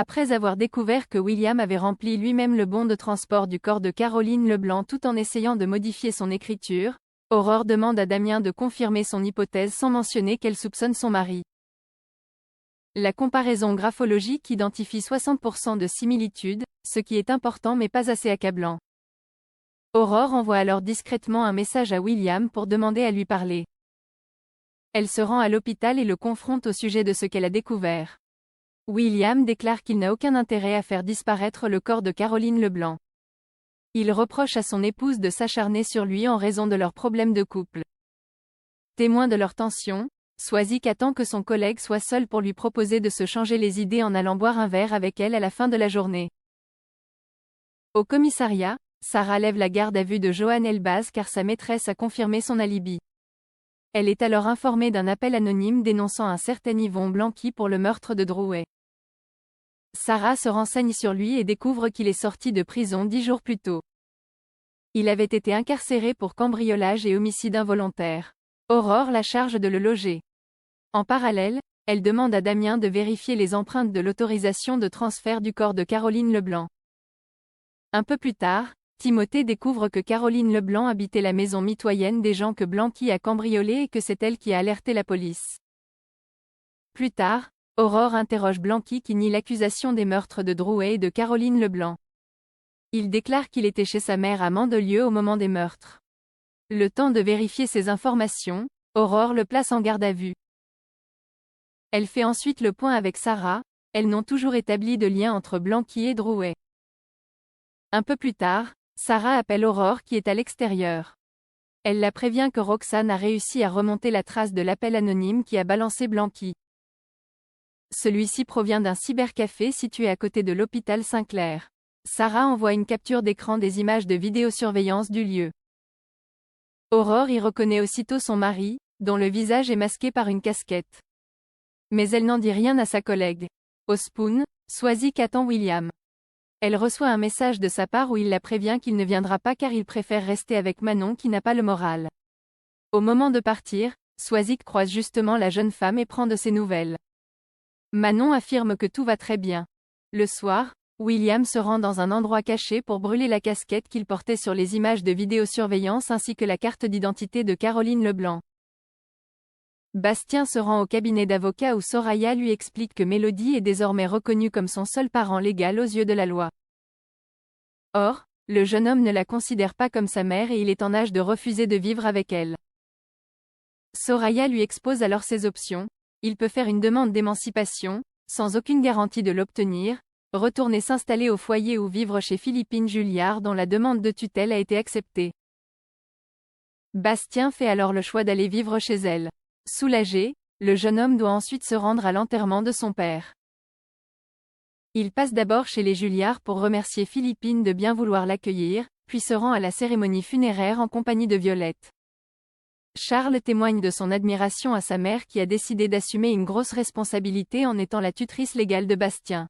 Après avoir découvert que William avait rempli lui-même le bon de transport du corps de Caroline Leblanc tout en essayant de modifier son écriture, Aurore demande à Damien de confirmer son hypothèse sans mentionner qu'elle soupçonne son mari. La comparaison graphologique identifie 60% de similitudes, ce qui est important mais pas assez accablant. Aurore envoie alors discrètement un message à William pour demander à lui parler. Elle se rend à l'hôpital et le confronte au sujet de ce qu'elle a découvert. William déclare qu'il n'a aucun intérêt à faire disparaître le corps de Caroline Leblanc. Il reproche à son épouse de s'acharner sur lui en raison de leurs problèmes de couple. Témoin de leur tension, Swazik attend que son collègue soit seul pour lui proposer de se changer les idées en allant boire un verre avec elle à la fin de la journée. Au commissariat, Sarah lève la garde à vue de Johan Elbaz car sa maîtresse a confirmé son alibi. Elle est alors informée d'un appel anonyme dénonçant un certain Yvon Blanqui pour le meurtre de Drouet. Sarah se renseigne sur lui et découvre qu'il est sorti de prison 10 jours plus tôt. Il avait été incarcéré pour cambriolage et homicide involontaire. Aurore la charge de le loger. En parallèle, elle demande à Damien de vérifier les empreintes de l'autorisation de transfert du corps de Caroline Leblanc. Un peu plus tard, Timothée découvre que Caroline Leblanc habitait la maison mitoyenne des gens que Blanqui a cambriolé et que c'est elle qui a alerté la police. Plus tard, Aurore interroge Blanqui qui nie l'accusation des meurtres de Drouet et de Caroline Leblanc. Il déclare qu'il était chez sa mère à Mandelieu au moment des meurtres. Le temps de vérifier ces informations, Aurore le place en garde à vue. Elle fait ensuite le point avec Sarah, elles n'ont toujours établi de lien entre Blanqui et Drouet. Un peu plus tard, Sarah appelle Aurore qui est à l'extérieur. Elle la prévient que Roxane a réussi à remonter la trace de l'appel anonyme qui a balancé Blanqui. Celui-ci provient d'un cybercafé situé à côté de l'hôpital Saint-Clair. Sarah envoie une capture d'écran des images de vidéosurveillance du lieu. Aurore y reconnaît aussitôt son mari, dont le visage est masqué par une casquette. Mais elle n'en dit rien à sa collègue. Au Spoon, Swazik attend William. Elle reçoit un message de sa part où il la prévient qu'il ne viendra pas car il préfère rester avec Manon qui n'a pas le moral. Au moment de partir, Swazik croise justement la jeune femme et prend de ses nouvelles. Manon affirme que tout va très bien. Le soir, William se rend dans un endroit caché pour brûler la casquette qu'il portait sur les images de vidéosurveillance ainsi que la carte d'identité de Caroline Leblanc. Bastien se rend au cabinet d'avocat où Soraya lui explique que Mélodie est désormais reconnue comme son seul parent légal aux yeux de la loi. Or, le jeune homme ne la considère pas comme sa mère et il est en âge de refuser de vivre avec elle. Soraya lui expose alors ses options. Il peut faire une demande d'émancipation, sans aucune garantie de l'obtenir, retourner s'installer au foyer ou vivre chez Philippine Julliard dont la demande de tutelle a été acceptée. Bastien fait alors le choix d'aller vivre chez elle. Soulagé, le jeune homme doit ensuite se rendre à l'enterrement de son père. Il passe d'abord chez les Julliard pour remercier Philippine de bien vouloir l'accueillir, puis se rend à la cérémonie funéraire en compagnie de Violette. Charles témoigne de son admiration à sa mère qui a décidé d'assumer une grosse responsabilité en étant la tutrice légale de Bastien.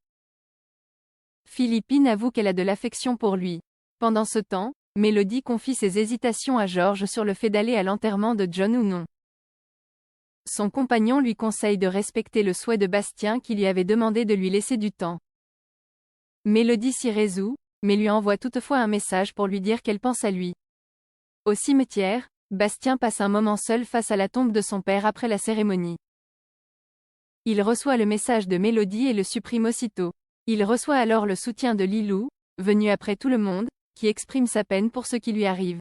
Philippine avoue qu'elle a de l'affection pour lui. Pendant ce temps, Mélodie confie ses hésitations à Georges sur le fait d'aller à l'enterrement de John ou non. Son compagnon lui conseille de respecter le souhait de Bastien qui lui avait demandé de lui laisser du temps. Mélodie s'y résout, mais lui envoie toutefois un message pour lui dire qu'elle pense à lui. Au cimetière, Bastien passe un moment seul face à la tombe de son père après la cérémonie. Il reçoit le message de Mélodie et le supprime aussitôt. Il reçoit alors le soutien de Lilou, venu après tout le monde, qui exprime sa peine pour ce qui lui arrive.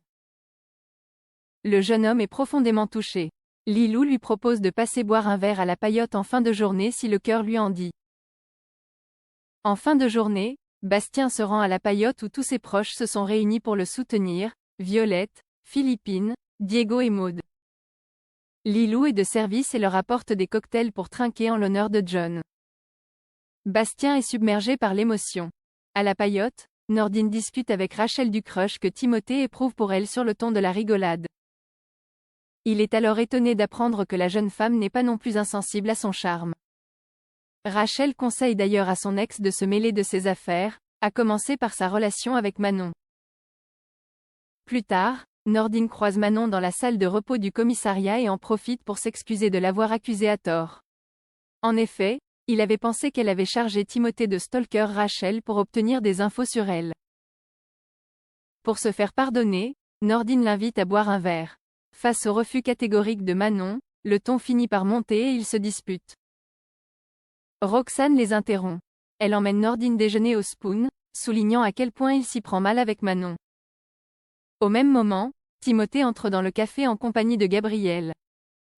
Le jeune homme est profondément touché. Lilou lui propose de passer boire un verre à la Paillote en fin de journée si le cœur lui en dit. En fin de journée, Bastien se rend à la Paillote où tous ses proches se sont réunis pour le soutenir, Violette, Philippine, Diego et Maud. Lilou est de service et leur apporte des cocktails pour trinquer en l'honneur de John. Bastien est submergé par l'émotion. À la Paillote, Nordine discute avec Rachel du crush que Timothée éprouve pour elle sur le ton de la rigolade. Il est alors étonné d'apprendre que la jeune femme n'est pas non plus insensible à son charme. Rachel conseille d'ailleurs à son ex de se mêler de ses affaires, à commencer par sa relation avec Manon. Plus tard, Nordine croise Manon dans la salle de repos du commissariat et en profite pour s'excuser de l'avoir accusée à tort. En effet, Il avait pensé qu'elle avait chargé Timothée de stalker Rachel pour obtenir des infos sur elle. Pour se faire pardonner, Nordine l'invite à boire un verre. Face au refus catégorique de Manon, le ton finit par monter et ils se disputent. Roxane les interrompt. Elle emmène Nordine déjeuner au Spoon, soulignant à quel point il s'y prend mal avec Manon. Au même moment, Timothée entre dans le café en compagnie de Gabriel.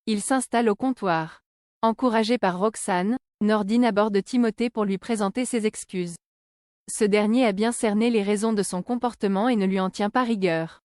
Il s'installe au comptoir. Encouragé par Roxane, Nordine aborde Timothée pour lui présenter ses excuses. Ce dernier a bien cerné les raisons de son comportement et ne lui en tient pas rigueur.